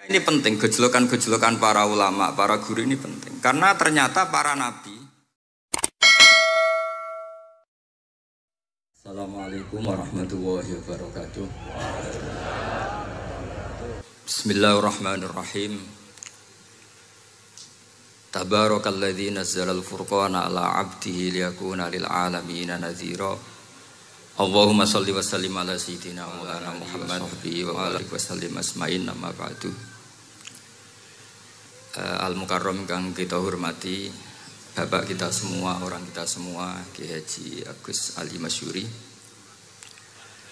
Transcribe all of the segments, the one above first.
Ini penting, gejolokan-gejolokan para ulama, para guru ini penting. Karena ternyata para nabi. Assalamualaikum warahmatullahi wabarakatuh. Bismillahirrahmanirrahim. Tabarakalladzi nazzalal furqana ala 'abdihi liyakuna lil 'alamin nadhira. Allahumma shalli wa sallim ala sayyidina Maulana Muhammad wa alihi wa sallim asma'in amma ba'du. Al-Mukarram kang kita hormati, bapak kita semua, orang kita semua, Kiai Haji Agus Ali Masyuri,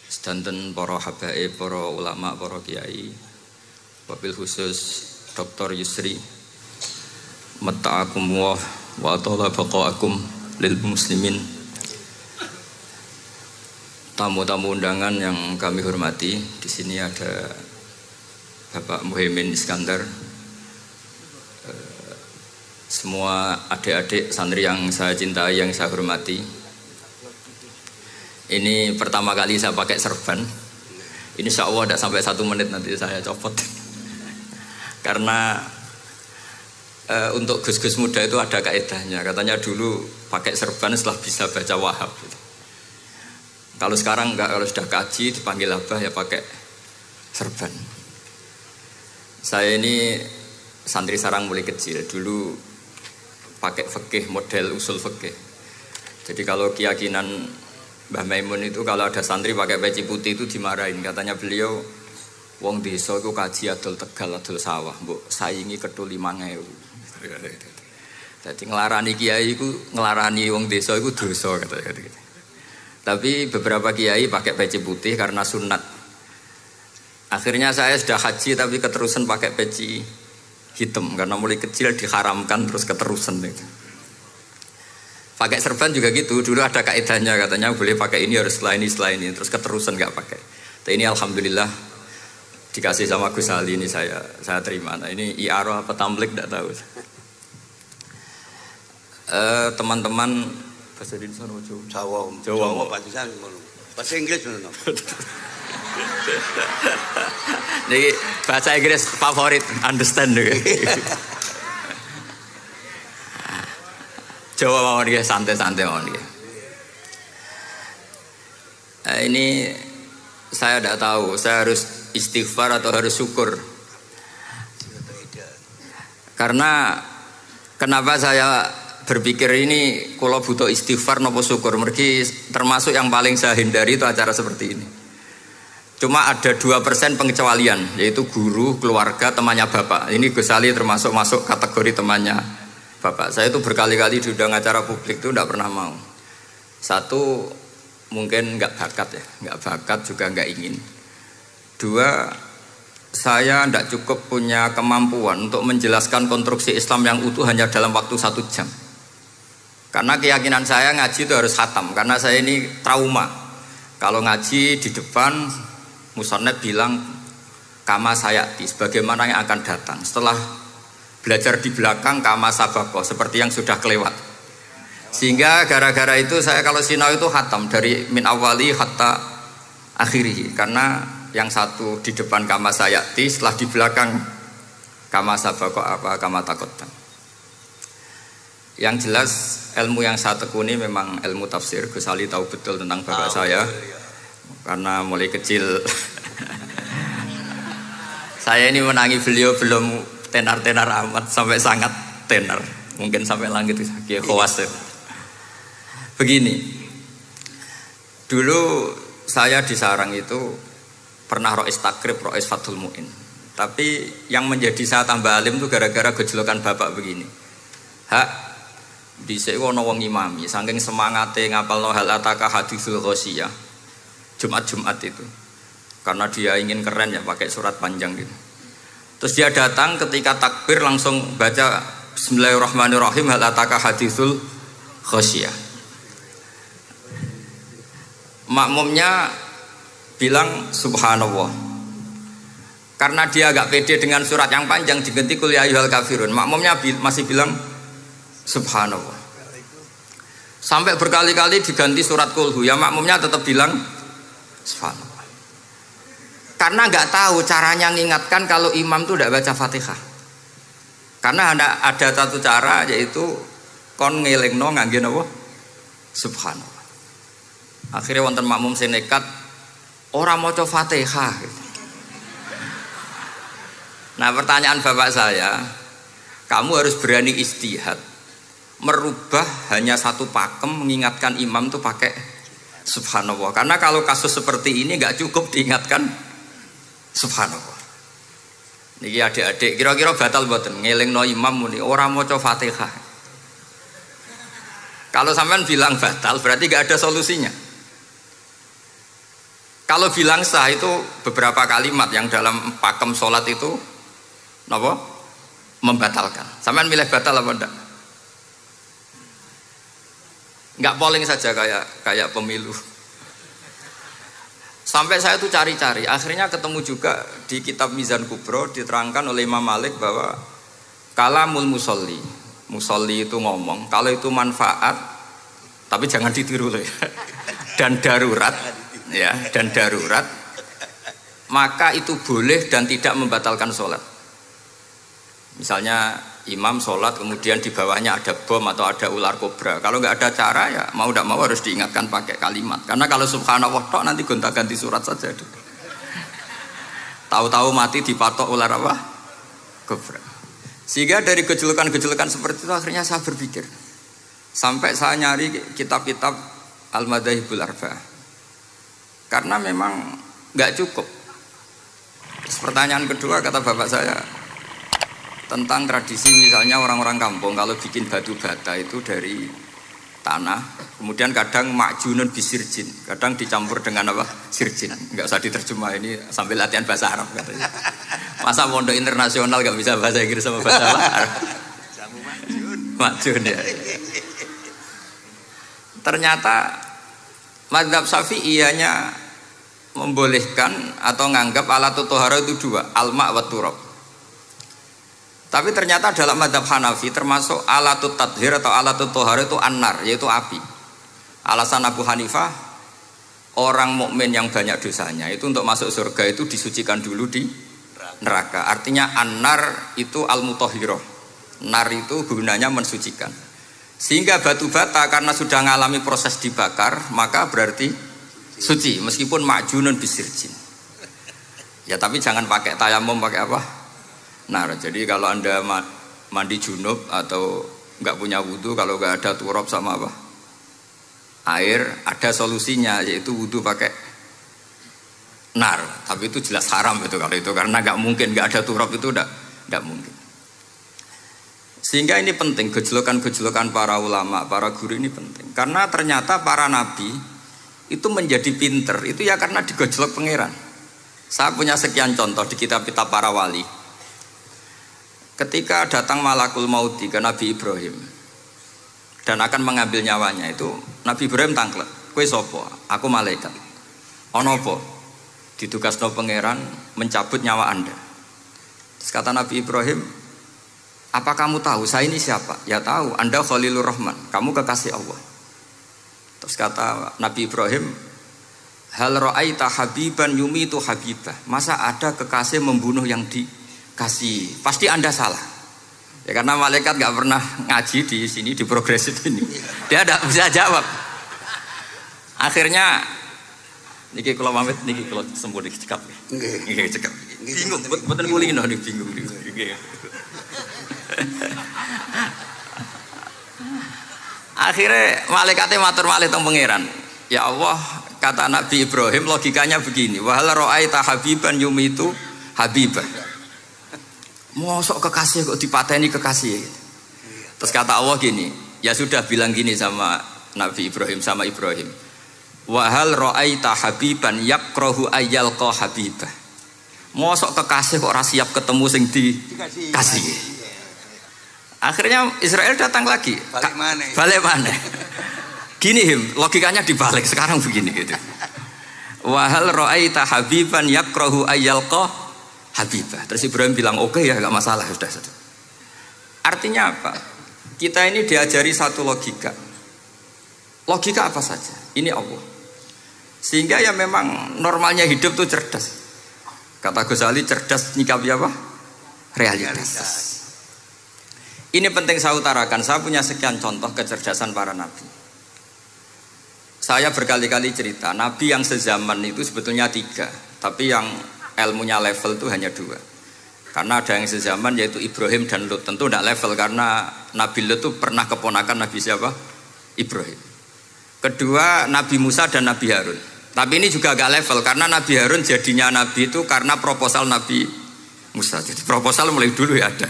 sedanten para habaib, para ulama, para kiai, wabil khusus Dr. Yusri, matta'akum wa atala baqa'akum lil muslimin. Tamu-tamu undangan yang kami hormati, di sini ada Bapak Muhaimin Iskandar, semua adik-adik santri yang saya cintai, yang saya hormati. Ini pertama kali saya pakai serban. Insya Allah tidak sampai 1 menit nanti saya copot. Karena untuk gus-gus muda itu ada kaedahnya. Katanya dulu pakai serban setelah bisa baca Wahab. Kalau sekarang enggak, kalau sudah kaji dipanggil abah ya pakai serban. Saya ini santri sarang mulai kecil. Dulu pakai fikih, model usul fikih. Jadi kalau keyakinan Mbah Maimun itu kalau ada santri pakai peci putih itu dimarahin. Katanya beliau, wong desa itu kaji adol Tegal, adol sawah, mbok saingi ketul 5.000. Jadi ngelarani kiai itu, ngelarani wong desa itu dosa katanya. Tapi beberapa kiai pakai peci putih karena sunat. Akhirnya saya sudah haji tapi keterusan pakai peci hitam karena mulai kecil diharamkan terus keterusan itu. Pakai serban juga gitu, dulu ada kaedahnya katanya boleh pakai ini harus setelah ini terus keterusan nggak pakai. Tapi ini alhamdulillah dikasih sama Gus Ali ini saya terima. Nah ini iarah apa tamblik tidak tahu. Teman-teman bahasa Indonesia Jawa bahasa Inggris benar. Jadi bahasa Inggris favorit, understand juga. Jawa mawon nggih, santai-santai mawon nggih. Ini saya tidak tahu, saya harus istighfar atau harus syukur. Karena kenapa saya berpikir ini kalau butuh istighfar nopo syukur, mergi termasuk yang paling saya hindari itu acara seperti ini. Cuma ada 2% pengecualian, yaitu guru, keluarga, temannya bapak. Ini Gus Ali termasuk masuk kategori temannya bapak. Saya itu berkali-kali diundang acara publik itu tidak pernah mau. Satu, mungkin nggak bakat ya, nggak bakat juga nggak ingin. 2, saya tidak cukup punya kemampuan untuk menjelaskan konstruksi Islam yang utuh hanya dalam waktu 1 jam. Karena keyakinan saya ngaji itu harus khatam, karena saya ini trauma. Kalau ngaji di depan Musonnet bilang kama sayati, sebagaimana yang akan datang. Setelah belajar di belakang kama sabako, seperti yang sudah kelewat. Sehingga gara-gara itu saya kalau sinau itu khatam dari min awali hatta akhiri. Karena yang satu di depan kama sayati, setelah di belakang kama sabako apa kama takotan. Yang jelas ilmu yang saya tekuni memang ilmu tafsir. Gus Ali tahu betul tentang bapak saya. Karena mulai kecil saya ini menangi beliau belum tenar-tenar amat sampai sangat tenar, mungkin sampai langit kayak khawatir. Begini, dulu saya di sarang itu pernah rois takrib, rois fathul mu'in. Tapi yang menjadi saya tambah alim itu gara-gara gejolokan bapak begini. Hak dhisik ana wong imami saking semangate ngapalno hal ataka hadisul ghosiyah Jumat itu, karena dia ingin keren ya pakai surat panjang gitu. Terus dia datang ketika takbir langsung baca Bismillahirrahmanirrahim hal ataka hadisul ghasyiyah. Makmumnya bilang subhanallah. Karena dia agak pede dengan surat yang panjang diganti qul ya ayyuhal kafirun. Makmumnya masih bilang subhanallah. Sampai berkali-kali diganti surat kulhu, ya makmumnya tetap bilang subhanallah. Karena nggak tahu caranya mengingatkan kalau imam tuh tidak baca Fatihah. Karena ada satu cara, yaitu kon ngelingno ngangge napa? Subhanallah. Akhirnya wonten makmum sing nekat ora maca Fatihah. Nah, pertanyaan bapak saya, kamu harus berani istihad, merubah hanya satu pakem mengingatkan imam tuh pakai Subhanallah. Karena kalau kasus seperti ini nggak cukup diingatkan Subhanallah. Niki adik-adik kira-kira batal mboten ngelingno imam muni ora maca Fatihah. Kalau sampean bilang batal berarti nggak ada solusinya. Kalau bilang sah itu beberapa kalimat yang dalam pakem sholat itu napa? Membatalkan. Sampean milih batal apa enggak? Enggak polling saja kayak pemilu. Sampai saya tuh cari-cari, akhirnya ketemu juga di kitab Mizan Kubro diterangkan oleh Imam Malik bahwa kalamul musolli, musolli itu ngomong, kalau itu manfaat, tapi jangan ditiru loh ya, dan darurat, ya, dan darurat, maka itu boleh dan tidak membatalkan sholat. Misalnya imam sholat kemudian di bawahnya ada bom atau ada ular kobra, kalau nggak ada cara ya mau tidak mau harus diingatkan pakai kalimat. Karena kalau subhanallah tok nanti gonta-ganti surat saja. Tahu-tahu mati dipatok ular apa? Kobra. Sehingga dari gejolokan-gejolokan seperti itu akhirnya saya berpikir, sampai saya nyari kitab-kitab Al-Madzhabul Arba'ah, karena memang nggak cukup. Terus pertanyaan kedua kata bapak saya tentang tradisi, misalnya orang-orang kampung kalau bikin batu bata itu dari tanah, kemudian kadang makjunun bisirjin, kadang dicampur dengan apa? Sirjin. Nggak usah diterjemah, ini sambil latihan bahasa Arab katanya. Masa pondok internasional nggak bisa bahasa Inggris sama bahasa Arab? Makjun ya. Ternyata mazhab Syafi'iyahnya membolehkan atau nganggap alatut tohara itu dua, al-ma' wa turab. Tapi ternyata dalam mazhab Hanafi termasuk alatut tadhir atau alatut tohara itu an-nar, yaitu api. Alasan Abu Hanifah, orang mukmin yang banyak dosanya itu untuk masuk surga itu disucikan dulu di neraka. Artinya an-nar itu al-mutahhirah. Nar itu gunanya mensucikan. Sehingga batu bata karena sudah mengalami proses dibakar, maka berarti suci meskipun makjunun bisirjin. Ya tapi jangan pakai tayamum, pakai apa? Nah, jadi kalau Anda mandi junub atau nggak punya wudhu, kalau nggak ada turab sama apa? Air, ada solusinya, yaitu wudhu pakai nar. Tapi itu jelas haram itu kalau itu, karena nggak mungkin nggak ada turab, itu nggak mungkin. Sehingga ini penting, gejolokan-gejolokan para ulama, para guru ini penting. Karena ternyata para nabi itu menjadi pinter, itu ya karena digojlok pangeran. Saya punya sekian contoh di kitab-kitab para wali. Ketika datang malakul mauti ke Nabi Ibrahim dan akan mengambil nyawanya, itu Nabi Ibrahim tangklet, kowe sapa? Aku malaikat. Ono apa? Ditugasno pangeran mencabut nyawa Anda. Terus kata Nabi Ibrahim, apa kamu tahu saya ini siapa? Ya tahu, Anda Khalilur Rahman, kamu kekasih Allah. Terus kata Nabi Ibrahim, hal ra'aita habiban yumitu habibah. Masa ada kekasih membunuh yang dikasih? Pasti Anda salah. Ya karena malaikat nggak pernah ngaji di sini, di progresif ini. Dia tidak bisa jawab. Akhirnya niki kalau pamit, niki kalau sembuh niki cekap. Niki cekap. Bingung, betul kulino nih bingung. Akhirnya malaikatnya matur malih teng pangeran. Ya Allah, kata Nabi Ibrahim logikanya begini, wahal ra'aita habiban yumitu habibah. Mosok kekasih kok dipateni kekasih. Terus kata Allah gini, ya sudah bilang gini sama Nabi Ibrahim, sama Ibrahim. Wahal ra'aita habiban yakrahu ayyalqa habibah. Mosok kekasih kok ora siap ketemu sing dikasih. Akhirnya Israel datang lagi. Balik mana? Gini logikanya dibalik sekarang begini gitu. Wahal ra'aita habiban yakrahu ayyalqa habibah. Terus Ibrahim bilang oke ya, nggak masalah, sudah. Artinya apa? Kita ini diajari satu logika. Logika apa saja? Ini Allah. Sehingga ya memang normalnya hidup tuh cerdas. Kata Gus Ali, cerdas nyikapi apa? Realitas. Ini penting saya utarakan. Saya punya sekian contoh kecerdasan para nabi. Saya berkali-kali cerita, nabi yang sezaman itu sebetulnya 3, tapi yang ilmunya level itu hanya 2. Karena ada yang sezaman yaitu Ibrahim dan Lut. Tentu tidak level karena Nabi Lut itu pernah keponakan Nabi siapa? Ibrahim. Kedua, Nabi Musa dan Nabi Harun. Tapi ini juga agak level karena Nabi Harun jadinya Nabi itu karena proposal Nabi Musa. Jadi proposal mulai dulu ya ada.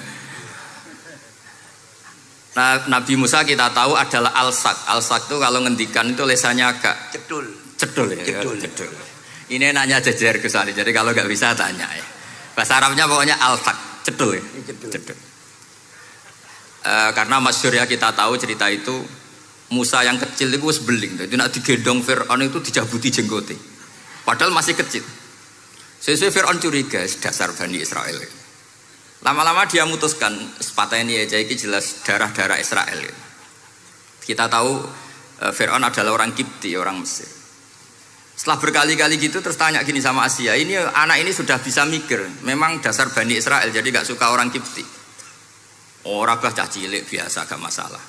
Nah, Nabi Musa kita tahu adalah al-sak. Al-sak itu kalau ngendikan itu lesannya agak cedul ya. Cedul. Ini nanya jajar ke sana. Jadi kalau nggak bisa tanya ya. Bahasa Arabnya pokoknya al-sak, cedul ya. Cedul. Karena masyhur ya kita tahu cerita itu Musa yang kecil itu sebeling. Jadi nak digendong Fir'aun itu dijabuti jenggote. Padahal masih kecil. Sesuai Fir'aun curiga dasar Bani Israel. Lama-lama dia memutuskan sepatah ini aja ini jelas darah-darah Israel. Kita tahu Fir'aun adalah orang Kipti, orang Mesir. Setelah berkali-kali gitu terus tanya gini sama Asia, ini anak ini sudah bisa mikir, memang dasar Bani Israel jadi gak suka orang Kipti. Orang bah cah cilik biasa gak masalah.